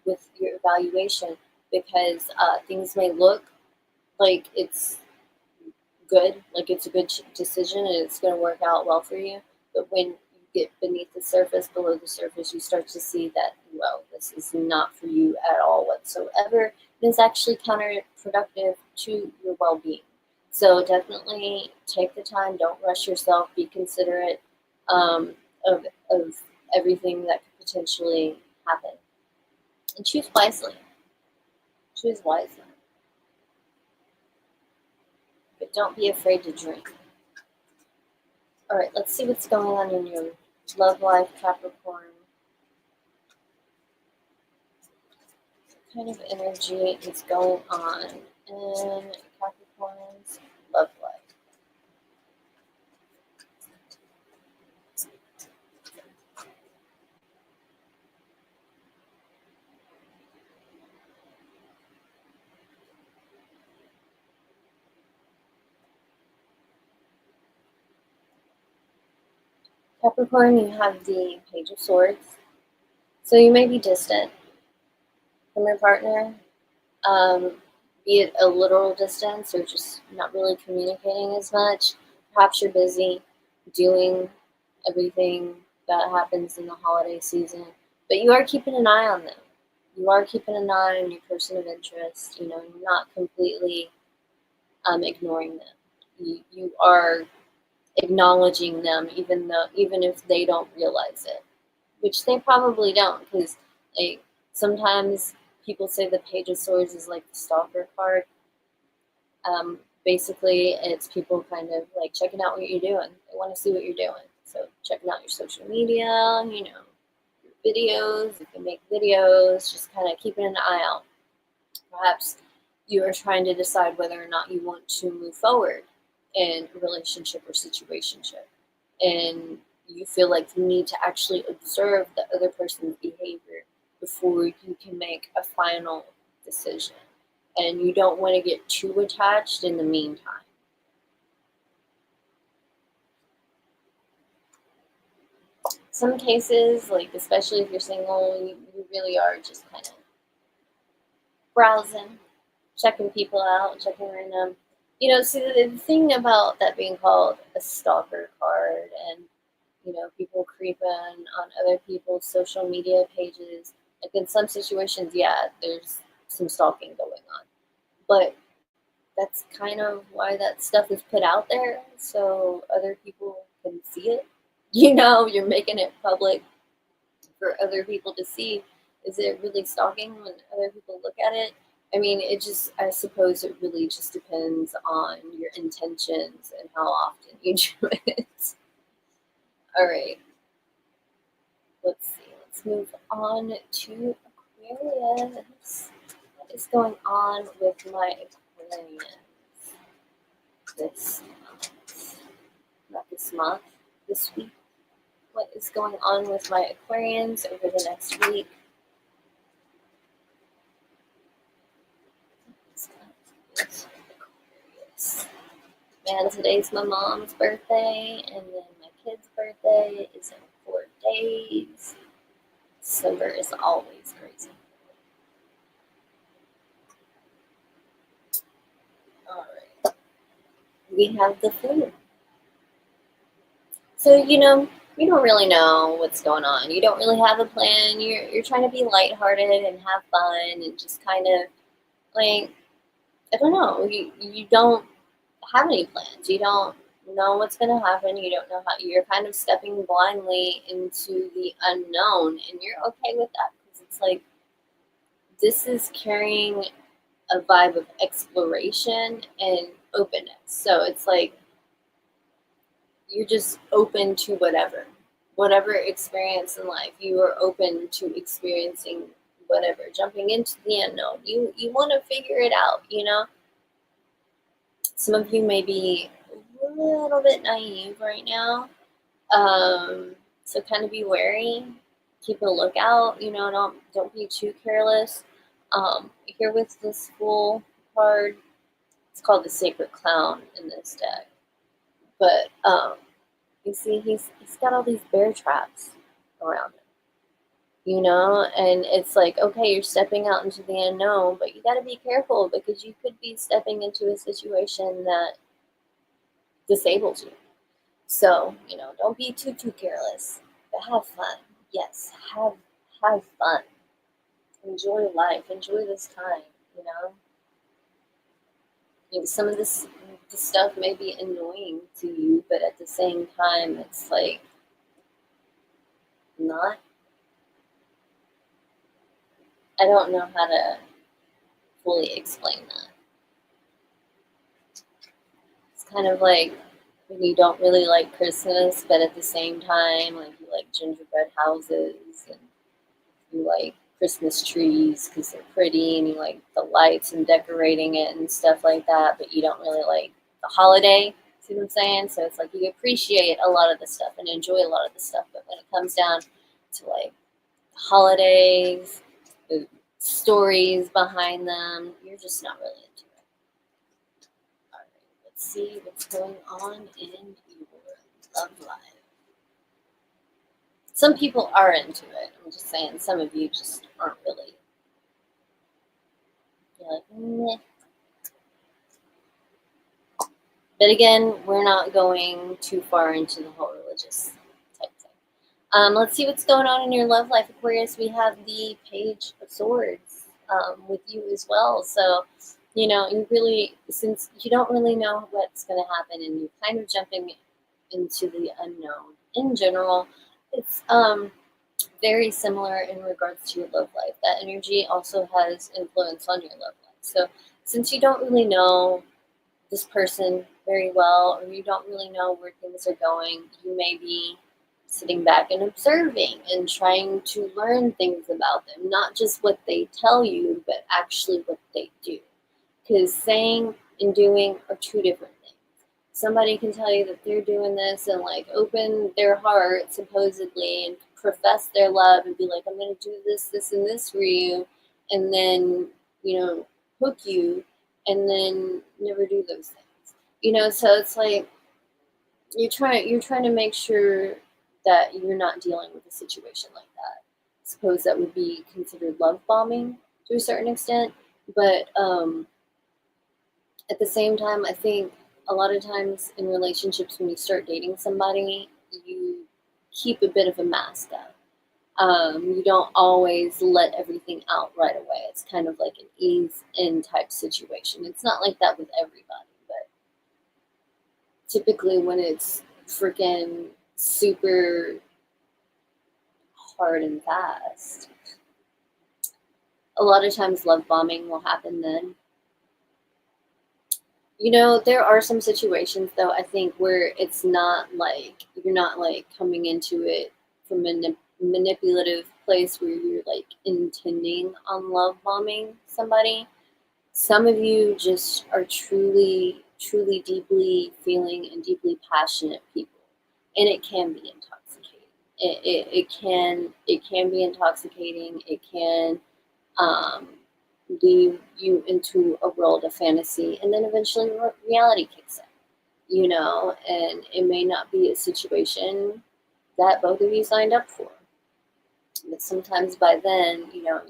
with your evaluation, because things may look like it's good, like it's a good decision and it's going to work out well for you. But when you get beneath the surface, below the surface, you start to see that, well, this is not for you at all whatsoever. It is actually counterproductive to your well-being. So definitely take the time. Don't rush yourself. Be considerate um, of everything that could potentially happen. And choose wisely. Choose wisely. But don't be afraid to drink. All right, let's see what's going on in your love life, Capricorn. What kind of energy is going on in Capricorn's love life? Capricorn, you have the Page of Swords. So you may be distant from your partner, um, be it a literal distance or just not really communicating as much. Perhaps you're busy doing everything that happens in the holiday season, but you are keeping an eye on them. You are keeping an eye on your person of interest. You know, you're not completely ignoring them. You are acknowledging them, even if they don't realize it, which they probably don't, because like sometimes people say the Page of Swords is like the stalker card. Basically, it's people kind of like checking out what you're doing. They want to see what you're doing, so checking out your social media, you know, your videos. You can make videos, just kind of keeping an eye out. Perhaps you are trying to decide whether or not you want to move forward in a relationship or situationship. And you feel like you need to actually observe the other person's behavior before you can make a final decision. And you don't want to get too attached in the meantime. Some cases, like especially if you're single, you really are just kind of browsing, checking people out, checking random. You know, see the thing about that being called a stalker card and, you know, people creeping on other people's social media pages. Like in some situations, yeah, there's some stalking going on. But that's kind of why that stuff is put out there so other people can see it. You know, you're making it public for other people to see. Is it really stalking when other people look at it? I mean, I suppose it really just depends on your intentions and how often you do it. All right, let's see. Let's move on to Aquarius. What is going on with my Aquarians this month? Not this month, this week. What is going on with my Aquarians over the next week? Aquarius. Man, today's my mom's birthday, and then my kid's birthday is in 4 days. December is always crazy. Alright. We have the food. So, you know, you don't really know what's going on. You don't really have a plan. You're trying to be lighthearted and have fun and just kind of like, I don't know, you don't have any plans. You don't know what's going to happen. You don't know how, you're kind of stepping blindly into the unknown, and you're okay with that because it's like this is carrying a vibe of exploration and openness. So it's like you're just open to whatever experience in life. You are open to experiencing whatever, jumping into the unknown. You want to figure it out, you know. Some of you may be a little bit naive right now, so kind of be wary. Keep a lookout. You know, don't be too careless. Here with this Fool card, it's called the Sacred Clown in this deck. But you see, he's got all these bear traps around him. you know? And it's like, okay, you're stepping out into the unknown, but you got to be careful because you could be stepping into a situation that disables you. So, you know, don't be too careless, but have fun. Yes, have fun. Enjoy life. Enjoy this time, you know? Some of this stuff may be annoying to you, but at the same time, it's like not. I don't know how to fully explain that. It's kind of like when you don't really like Christmas, but at the same time, like you like gingerbread houses and you like Christmas trees because they're pretty and you like the lights and decorating it and stuff like that, but you don't really like the holiday. See what I'm saying? So it's like you appreciate a lot of the stuff and enjoy a lot of the stuff, but when it comes down to like holidays, the stories behind them, you're just not really into it. All right, let's see what's going on in your love life. Some people are into it. I'm just saying, some of you just aren't really. You're like, meh. But again, we're not going too far into the whole religious type thing. Let's see what's going on in your love life, Aquarius. We have the Page of Swords with you as well. So, you know, you really, since you don't really know what's going to happen and you're kind of jumping into the unknown in general, it's very similar in regards to your love life. That energy also has influence on your love life. So, since you don't really know this person very well, or you don't really know where things are going, you may be sitting back and observing and trying to learn things about them, not just what they tell you, but actually what they do. Because saying and doing are two different things. Somebody can tell you that they're doing this and like open their heart supposedly and profess their love and be like, I'm going to do this, this, and this for you, and then, you know, hook you and then never do those things. You know, so it's like you're trying to make sure that you're not dealing with a situation like that. I suppose that would be considered love bombing to a certain extent, but at the same time, I think a lot of times in relationships, when you start dating somebody, you keep a bit of a mask up. You don't always let everything out right away. It's kind of like an ease in type situation. It's not like that with everybody, but typically when it's freaking super hard and fast, a lot of times love bombing will happen then. You know, there are some situations though, I think, where it's not like you're not like coming into it from a manipulative place where you're like intending on love bombing somebody. Some of you just are truly deeply feeling and deeply passionate people, and it can be intoxicating. It can be intoxicating. It can um, lead you into a world of fantasy, and then eventually reality kicks in, you know, and it may not be a situation that both of you signed up for. But sometimes by then, you know,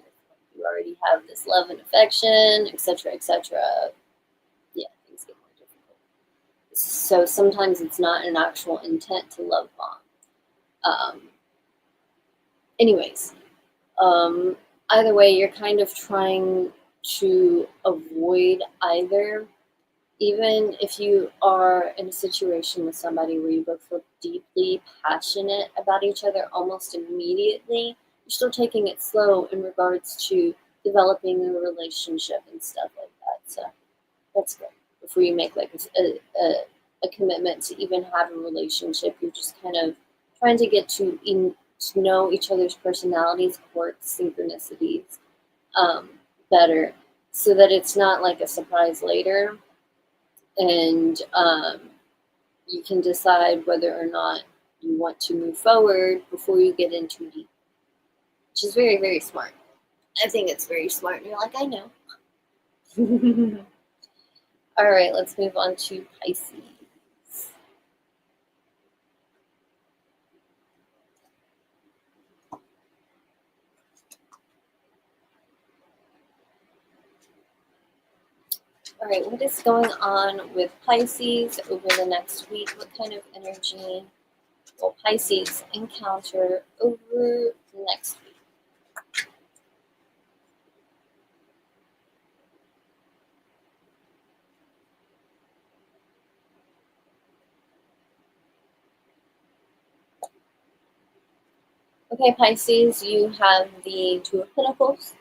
you already have this love and affection, etc., etc. Yeah, things get more difficult. So sometimes it's not an actual intent to love bomb. Um, anyways, um, either way, you're kind of trying to avoid either. Even if you are in a situation with somebody where you both feel deeply passionate about each other almost immediately, you're still taking it slow in regards to developing a relationship and stuff like that. So that's good. Before you make like a commitment to even have a relationship, you're just kind of trying to get to know each other's personalities, quirks, synchronicities better, so that it's not like a surprise later, and you can decide whether or not you want to move forward before you get in too deep, which is very, very smart. I think it's very smart. And you're like, I know. All right, let's move on to Pisces. Alright, what is going on with Pisces over the next week? What kind of energy will Pisces encounter over the next week? Okay, Pisces, you have the Two of Pentacles.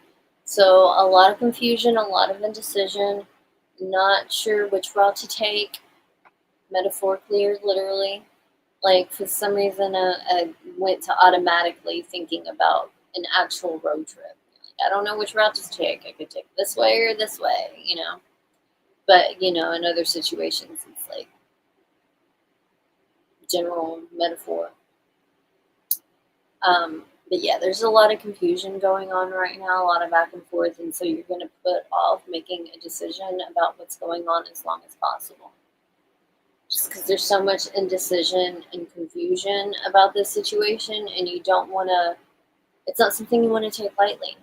So a lot of confusion, a lot of indecision, not sure which route to take, metaphorically or literally. Like, for some reason, I went to automatically thinking about an actual road trip. Like, I don't know which route to take. I could take this way or this way. But, in other situations, it's like general metaphor. But yeah, there's a lot of confusion going on right now, a lot of back and forth, and so you're going to put off making a decision about what's going on as long as possible. Just because there's so much indecision and confusion about this situation, and you don't want to, it's not something you want to take lightly.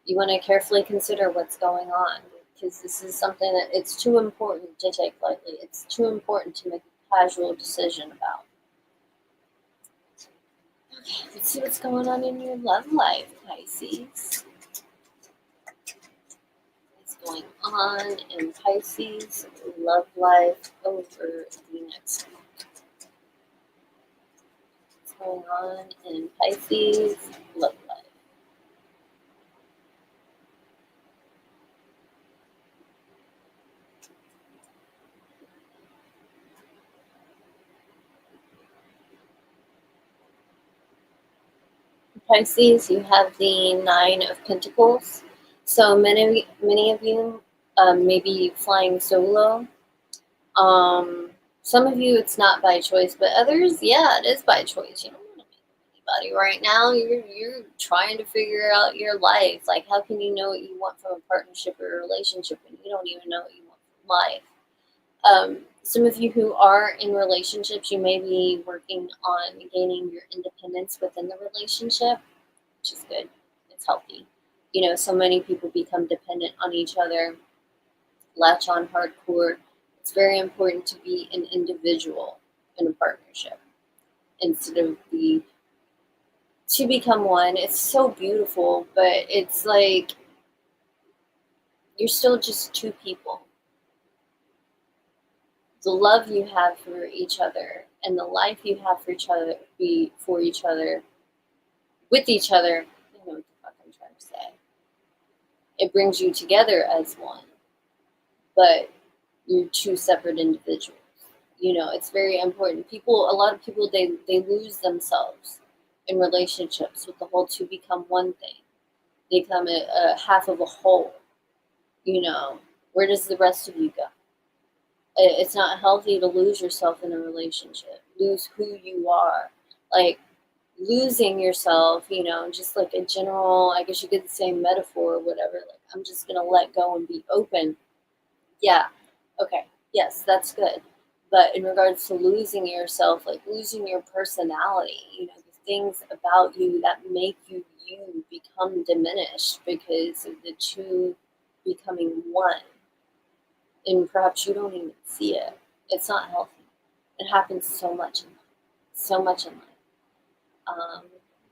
You want to carefully consider what's going on, because this is something that it's too important to take lightly. It's too important to make a casual decision about. Okay, let's see what's going on in your love life, Pisces. What's going on in Pisces love life over the next month? What's going on in Pisces love life? Pisces, you have the Nine of Pentacles. So many of you may be flying solo. Some of you, it's not by choice, but others, yeah, it is by choice. You don't want to be with anybody right now. You're trying to figure out your life. Like, how can you know what you want from a partnership or a relationship when you don't even know what you want from life? Some of you who are in relationships, you may be working on gaining your independence within the relationship, which is good. It's healthy. So many people become dependent on each other, latch on hardcore. It's very important to be an individual in a partnership instead of to become one. It's so beautiful, but it's like you're still just two people. The love you have for each other and the life you have for each other, with each other, I know what the fuck I'm trying to say. It brings you together as one, but you're two separate individuals. It's very important. A lot of people, they lose themselves in relationships with the whole two become one thing. They become a half of a whole. Where does the rest of you go? It's not healthy to lose yourself in a relationship, lose who you are. Like, losing yourself, just like a general, I guess you could say metaphor or whatever, like, I'm just going to let go and be open. Yeah, okay, yes, that's good. But in regards to losing yourself, like losing your personality, the things about you that make you you become diminished because of the two becoming one. And perhaps you don't even see it. It's not healthy. It happens so much in life. So much in life.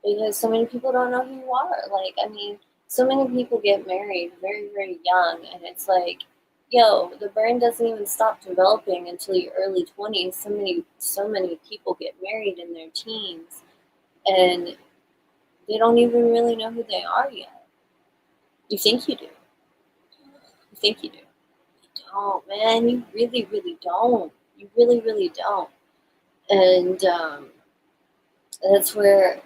Because so many people don't know who you are. Like, I mean, so many people get married very, very young, and it's like, yo, the brain doesn't even stop developing until your early 20s. So many people get married in their teens, and they don't even really know who they are yet. You think you do. You think you do. You don't, man. You really, really don't. You really, really don't. And that's why,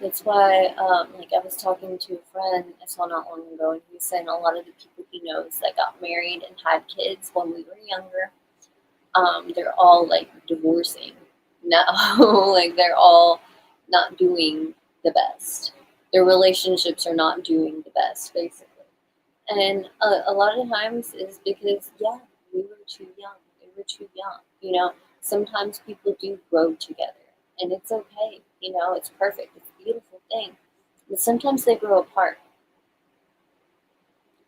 like, I was talking to a friend I saw not long ago, and he was saying a lot of the people he knows that got married and had kids when we were younger, they're all like divorcing now. Like, they're all not doing the best. Their relationships are not doing the best, basically. And a lot of times is because, yeah, we were too young. They were too young. Sometimes people do grow together, and it's okay. It's perfect. It's a beautiful thing. But sometimes they grow apart.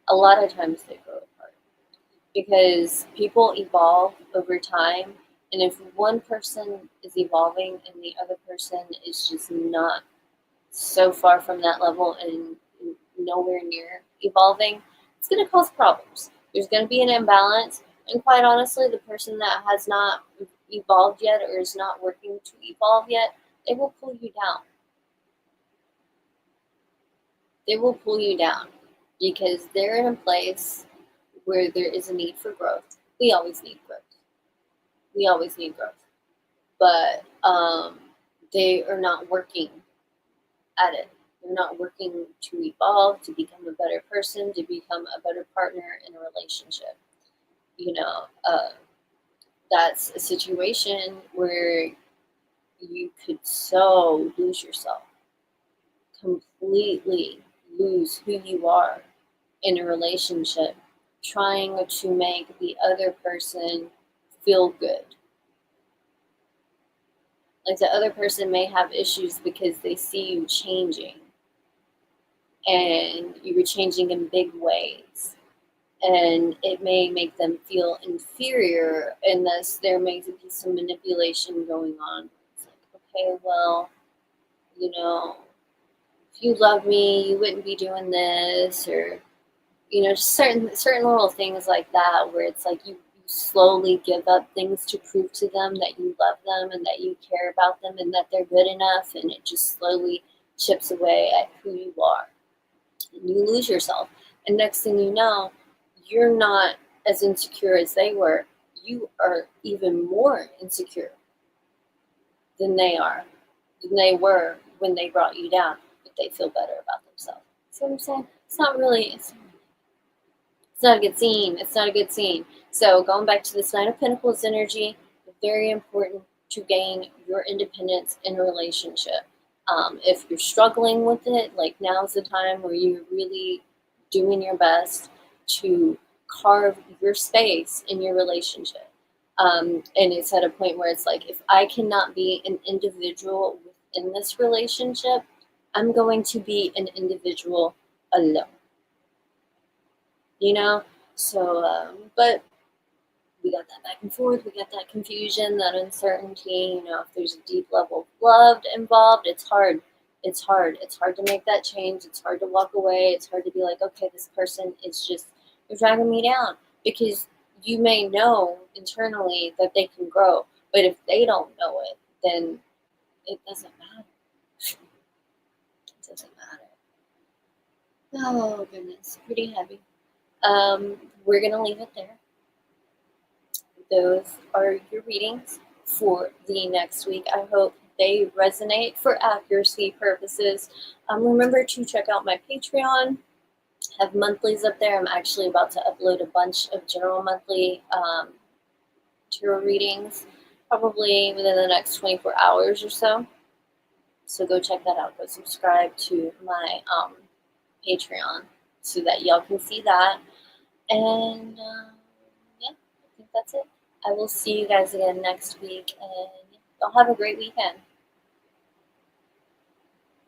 A lot of times they grow apart because people evolve over time. And if one person is evolving and the other person is just not so far from that level and nowhere near evolving, it's going to cause problems. There's going to be an imbalance. And quite honestly, the person that has not evolved yet or is not working to evolve yet, they will pull you down. They will pull you down because they're in a place where there is a need for growth. We always need growth. We always need growth. But they are not working at it. They're not working to evolve, to become a better person, to become a better partner in a relationship. You know, that's a situation where you could so lose yourself, completely lose who you are in a relationship, trying to make the other person feel good. Like the other person may have issues because they see you changing and you were changing in big ways. And it may make them feel inferior, and thus there may be some manipulation going on. It's like, okay, well, you know, if you love me, you wouldn't be doing this, or certain little things like that, where it's like you slowly give up things to prove to them that you love them and that you care about them and that they're good enough, and it just slowly chips away at who you are. And you lose yourself, and next thing you know, you're not as insecure as they were. You are even more insecure than they were when they brought you down, but they feel better about themselves. See what I'm saying? It's not a good scene. It's not a good scene. So going back to this Nine of Pentacles energy, very important to gain your independence in a relationship. If you're struggling with it, like now's the time where you're really doing your best to carve your space in your relationship. And it's at a point where it's like, if I cannot be an individual within this relationship, I'm going to be an individual alone. So but we got that back and forth, we got that confusion, that uncertainty. If there's a deep level of love involved, it's hard to make that change. It's hard to walk away. It's hard to be like, okay, this person is just, they're dragging me down, because you may know internally that they can grow, but if they don't know it, then it doesn't matter. It doesn't matter. Oh goodness, pretty heavy. We're gonna leave it there. Those are your readings for the next week. I hope they resonate for accuracy purposes. Remember to check out my Patreon. I have monthlies up there. I'm actually about to upload a bunch of general monthly tarot readings, probably within the next 24 hours or so. So go check that out. Go subscribe to my Patreon so that y'all can see that. And yeah, I think that's it. I will see you guys again next week, and y'all have a great weekend.